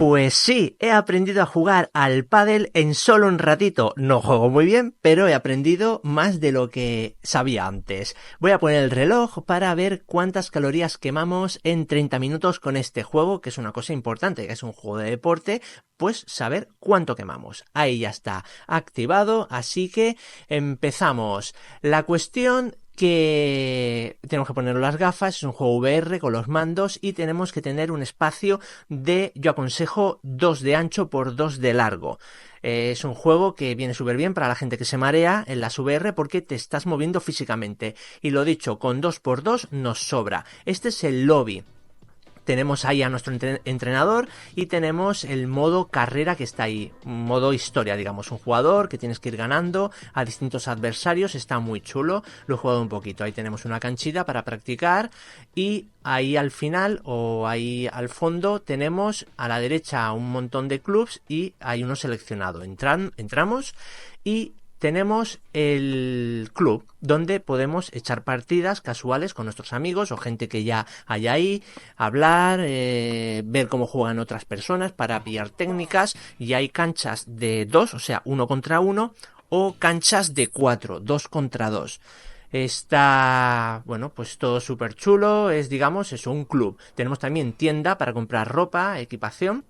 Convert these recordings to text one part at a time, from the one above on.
Pues sí, he aprendido a jugar al pádel en solo un ratito. No juego muy bien, pero he aprendido más de lo que sabía antes. Voy a poner el reloj para ver cuántas calorías quemamos en 30 minutos con este juego, que es una cosa importante, que es un juego de deporte, pues saber cuánto quemamos. Ahí ya está activado, así que empezamos. La cuestión que tenemos que poner las gafas, es un juego VR con los mandos y tenemos que tener un espacio de, yo aconsejo, 2 de ancho por 2 de largo. Es un juego que viene súper bien para la gente que se marea en las VR porque te estás moviendo físicamente. Y lo dicho, con 2 por 2 nos sobra. Este es el lobby. Tenemos ahí a nuestro entrenador y tenemos el modo carrera que está ahí, modo historia, digamos, un jugador que tienes que ir ganando a distintos adversarios, está muy chulo, lo he jugado un poquito, ahí tenemos una canchita para practicar y ahí al final o ahí al fondo tenemos a la derecha un montón de clubs y hay uno seleccionado, entramos y tenemos el club donde podemos echar partidas casuales con nuestros amigos o gente que ya hay ahí, hablar, ver cómo juegan otras personas para pillar técnicas y hay canchas de 2, o sea, 1 contra 1 o canchas de 4, 2 contra 2. Está, bueno, pues todo súper chulo, es digamos eso, un club. Tenemos también tienda para comprar ropa, equipación.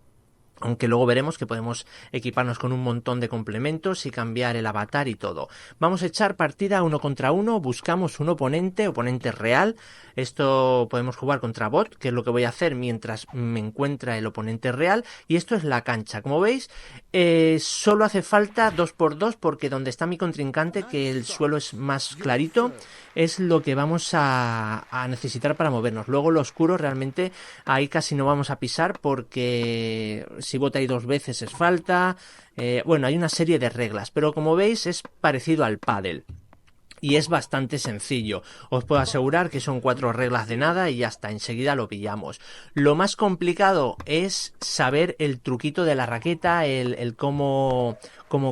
Aunque luego veremos que podemos equiparnos con un montón de complementos y cambiar el avatar y todo. Vamos a echar partida 1 contra 1, buscamos un oponente real. Esto podemos jugar contra bot, que es lo que voy a hacer mientras me encuentra el oponente real. Y esto es la cancha. Como veis, solo hace falta 2 por 2 porque donde está mi contrincante, que el suelo es más clarito, es lo que vamos a necesitar para movernos. Luego lo oscuro realmente ahí casi no vamos a pisar porque si bota ahí 2 veces es falta. Bueno, hay una serie de reglas, pero como veis es parecido al pádel. Y es bastante sencillo. Os puedo asegurar que son 4 reglas de nada y ya está, enseguida lo pillamos. Lo más complicado es saber el truquito de la raqueta, el cómo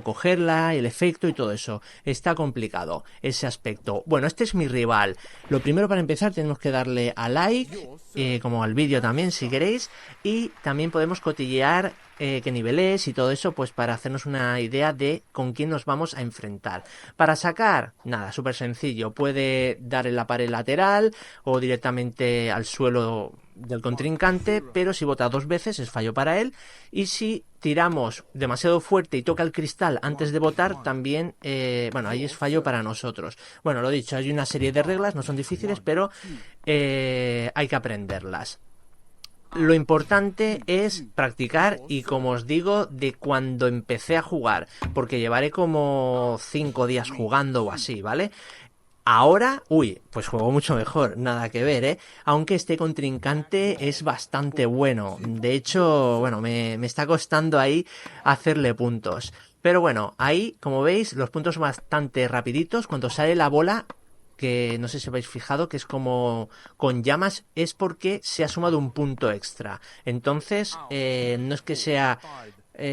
cogerla, el efecto y todo eso. Está complicado ese aspecto. Bueno, este es mi rival. Lo primero para empezar tenemos que darle a like, como al vídeo también si queréis. Y también podemos cotillear qué nivel es y todo eso, pues para hacernos una idea de con quién nos vamos a enfrentar. Para sacar, nada, súper sencillo, puede dar en la pared lateral o directamente al suelo del contrincante, pero si bota 2 veces es fallo para él, y si tiramos demasiado fuerte y toca el cristal antes de botar, también, bueno, ahí es fallo para nosotros. Bueno, lo dicho, hay una serie de reglas, no son difíciles, pero hay que aprenderlas. Lo importante es practicar y, como os digo, de cuando empecé a jugar, porque llevaré como 5 días jugando o así, ¿vale? Ahora, pues juego mucho mejor, nada que ver, ¿eh? Aunque este contrincante es bastante bueno. De hecho, bueno, me está costando ahí hacerle puntos. Pero bueno, ahí, como veis, los puntos son bastante rapiditos. Cuando sale la bola, que no sé si habéis fijado, que es como con llamas, es porque se ha sumado un punto extra. Entonces, no es que sea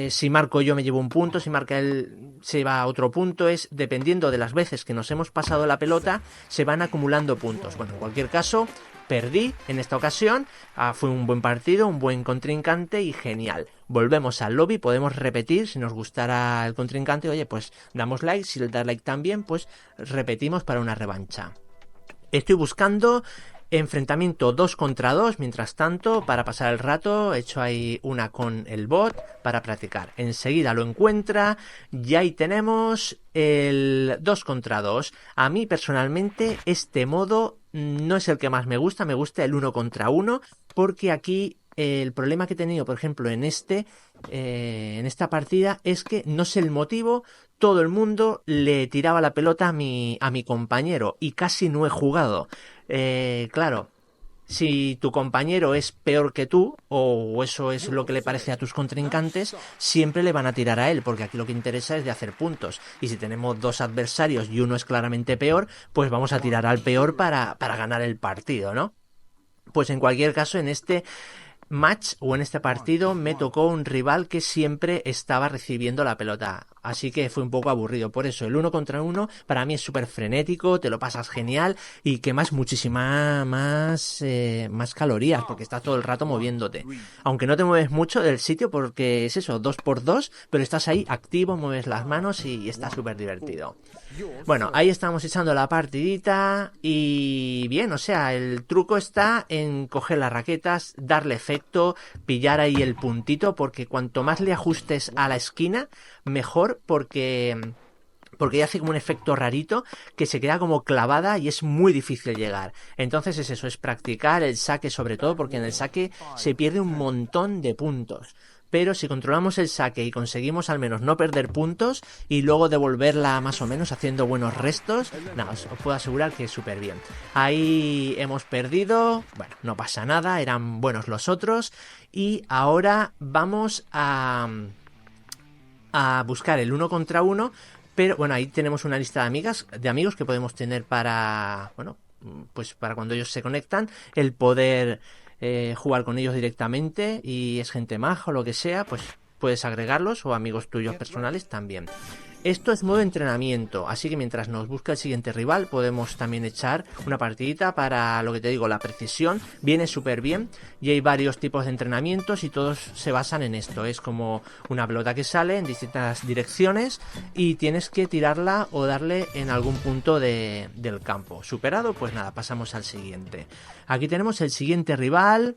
si marco yo me llevo un punto, si marca él se va a otro punto, es dependiendo de las veces que nos hemos pasado la pelota, se van acumulando puntos. Bueno, en cualquier caso, perdí en esta ocasión, fue un buen partido, un buen contrincante y genial. Volvemos al lobby, podemos repetir, si nos gustara el contrincante, oye, pues damos like, si le da like también, pues repetimos para una revancha. Estoy buscando enfrentamiento 2 contra 2, mientras tanto, para pasar el rato, he hecho ahí una con el bot para practicar. Enseguida lo encuentra y ahí tenemos el 2 contra 2. A mí personalmente este modo no es el que más me gusta el 1 contra 1, porque aquí el problema que he tenido, por ejemplo, en esta partida es que no sé el motivo. Todo el mundo le tiraba la pelota a mi compañero y casi no he jugado. Claro, si tu compañero es peor que tú, o eso es lo que le parece a tus contrincantes, siempre le van a tirar a él, porque aquí lo que interesa es de hacer puntos. Y si tenemos 2 adversarios y uno es claramente peor, pues vamos a tirar al peor para ganar el partido, ¿no? Pues en cualquier caso, en este match o en este partido me tocó un rival que siempre estaba recibiendo la pelota. así que fue un poco aburrido. Por eso el 1 contra 1 para mí es súper frenético, te lo pasas genial y quemas más calorías porque estás todo el rato moviéndote. Aunque no te mueves mucho del sitio porque es eso, 2x2, pero estás ahí activo, mueves las manos y está súper divertido. Bueno, ahí estamos echando la partidita y bien, o sea, el truco está en coger las raquetas, darle efecto, pillar ahí el puntito, porque cuanto más le ajustes a la esquina, mejor, porque ella hace como un efecto rarito que se queda como clavada y es muy difícil llegar. Entonces es eso, es practicar el saque sobre todo, porque en el saque se pierde un montón de puntos. Pero si controlamos el saque y conseguimos al menos no perder puntos y luego devolverla más o menos haciendo buenos restos, nada, os puedo asegurar que es súper bien. Ahí hemos perdido, bueno, no pasa nada, eran buenos los otros y ahora vamos a buscar el 1 contra 1. Pero bueno, ahí tenemos una lista de amigos que podemos tener para, bueno, pues para cuando ellos se conectan, el poder jugar con ellos directamente y es gente maja o lo que sea, pues puedes agregarlos o amigos tuyos personales también. Esto es modo entrenamiento, así que mientras nos busca el siguiente rival podemos también echar una partidita para, lo que te digo, la precisión viene súper bien y hay varios tipos de entrenamientos y todos se basan en esto. Es como una pelota que sale en distintas direcciones y tienes que tirarla o darle en algún punto del campo. Superado, pues nada, pasamos al siguiente. Aquí tenemos el siguiente rival.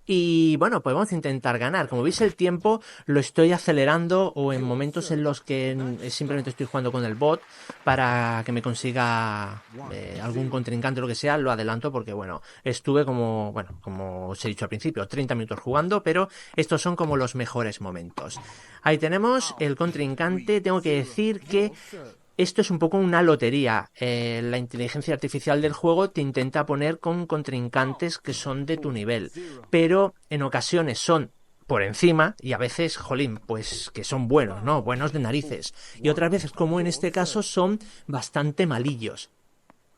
Y bueno, pues vamos a intentar ganar. Como veis, el tiempo lo estoy acelerando o en momentos en los que simplemente estoy jugando con el bot para que me consiga algún contrincante o lo que sea, lo adelanto porque bueno, estuve como os he dicho al principio, 30 minutos jugando, pero estos son como los mejores momentos. Ahí tenemos el contrincante. Tengo que decir que esto es un poco una lotería. La inteligencia artificial del juego te intenta poner con contrincantes que son de tu nivel, pero en ocasiones son por encima y a veces, jolín, pues que son buenos, ¿no? Buenos de narices. Y otras veces, como en este caso, son bastante malillos.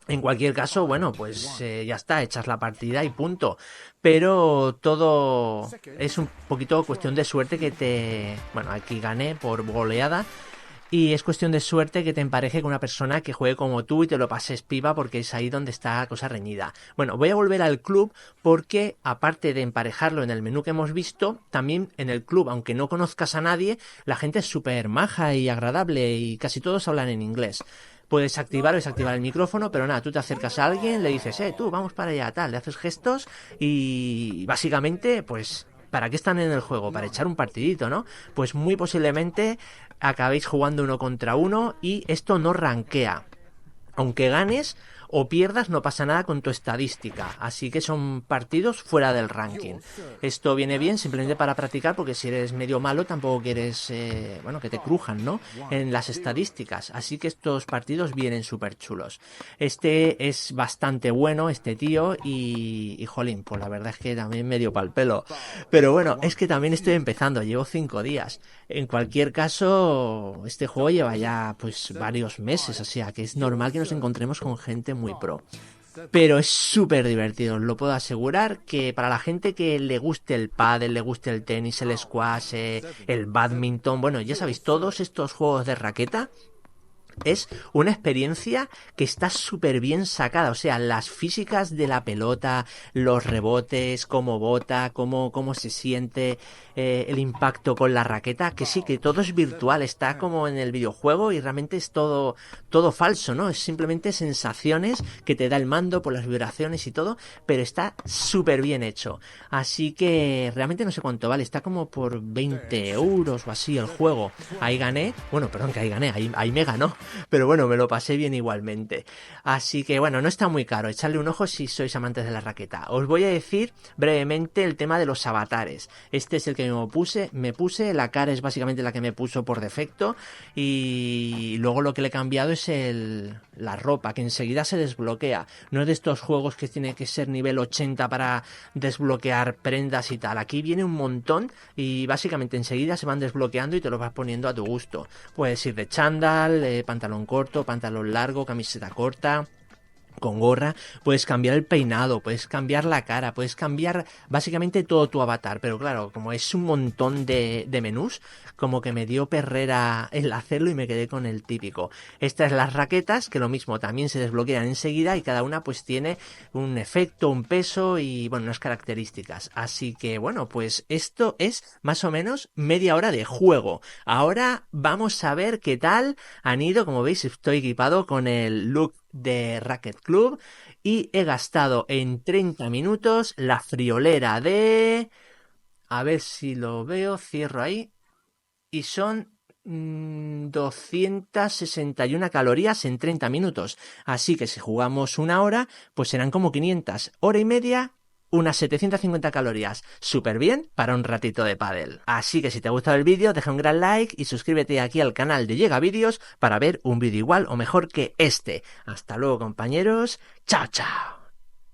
En cualquier caso, bueno, pues ya está, echas la partida y punto. Pero todo es un poquito cuestión de suerte Bueno, aquí gané por goleada. Y es cuestión de suerte que te empareje con una persona que juegue como tú y te lo pases pipa porque es ahí donde está la cosa reñida. Bueno, voy a volver al club porque aparte de emparejarlo en el menú que hemos visto, también en el club, aunque no conozcas a nadie, la gente es súper maja y agradable y casi todos hablan en inglés. Puedes activar o desactivar el micrófono, pero nada, tú te acercas a alguien, le dices, tú, vamos para allá, tal, le haces gestos y básicamente, pues, ¿para qué están en el juego? Para echar un partidito, ¿no? Pues muy posiblemente acabéis jugando 1 contra 1 y esto no rankea. Aunque ganes o pierdas, no pasa nada con tu estadística. Así que son partidos fuera del ranking. Esto viene bien simplemente para practicar, porque si eres medio malo tampoco quieres, que te crujan, ¿no? En las estadísticas. Así que estos partidos vienen súper chulos. Este es bastante bueno, este tío, y jolín, pues la verdad es que también medio pa'l pelo. Pero bueno, es que también estoy empezando, llevo 5 días. En cualquier caso, este juego lleva ya pues varios meses, o sea que es normal que nos encontremos con gente muy pro. Pero es súper divertido, os lo puedo asegurar, que para la gente que le guste el pádel, le guste el tenis, el squash, el badminton, bueno, ya sabéis, todos estos juegos de raqueta, es una experiencia que está súper bien sacada. O sea, las físicas de la pelota, los rebotes, cómo bota, cómo se siente, el impacto con la raqueta, que sí, que todo es virtual, está como en el videojuego y realmente es todo falso, ¿no? Es simplemente sensaciones que te da el mando por las vibraciones y todo, pero está súper bien hecho. Así que realmente no sé cuánto vale, está como por 20 euros o así el juego. Ahí gané, ahí me ganó. Pero bueno, me lo pasé bien igualmente. Así que bueno, no está muy caro. Echarle un ojo si sois amantes de la raqueta. Os voy a decir brevemente el tema de los avatares. Este es el que me puse. La cara es básicamente la que me puso por defecto. Y luego lo que le he cambiado es la ropa, que enseguida se desbloquea. No es de estos juegos que tiene que ser nivel 80 para desbloquear prendas y tal. Aquí viene un montón y básicamente enseguida se van desbloqueando y te los vas poniendo a tu gusto. Puedes ir de chándal, pantalón corto, pantalón largo, camiseta corta, con gorra, puedes cambiar el peinado, puedes cambiar la cara, puedes cambiar básicamente todo tu avatar. Pero claro, como es un montón de menús, como que me dio perrera el hacerlo y me quedé con el típico. Estas las raquetas, que lo mismo, también se desbloquean enseguida y cada una pues tiene un efecto, un peso y bueno, unas características. Así que bueno, pues esto es más o menos media hora de juego. Ahora vamos a ver qué tal han ido. Como veis, estoy equipado con el look de Racket Club y he gastado en 30 minutos la friolera de... A ver si lo veo, cierro ahí. Y son 261 calorías en 30 minutos. Así que si jugamos una hora, pues serán como 500. Hora y media, unas 750 calorías. Súper bien para un ratito de pádel. Así que si te ha gustado el vídeo, deja un gran like y suscríbete aquí al canal de Llega Vídeos para ver un vídeo igual o mejor que este. Hasta luego, compañeros. Chao, chao.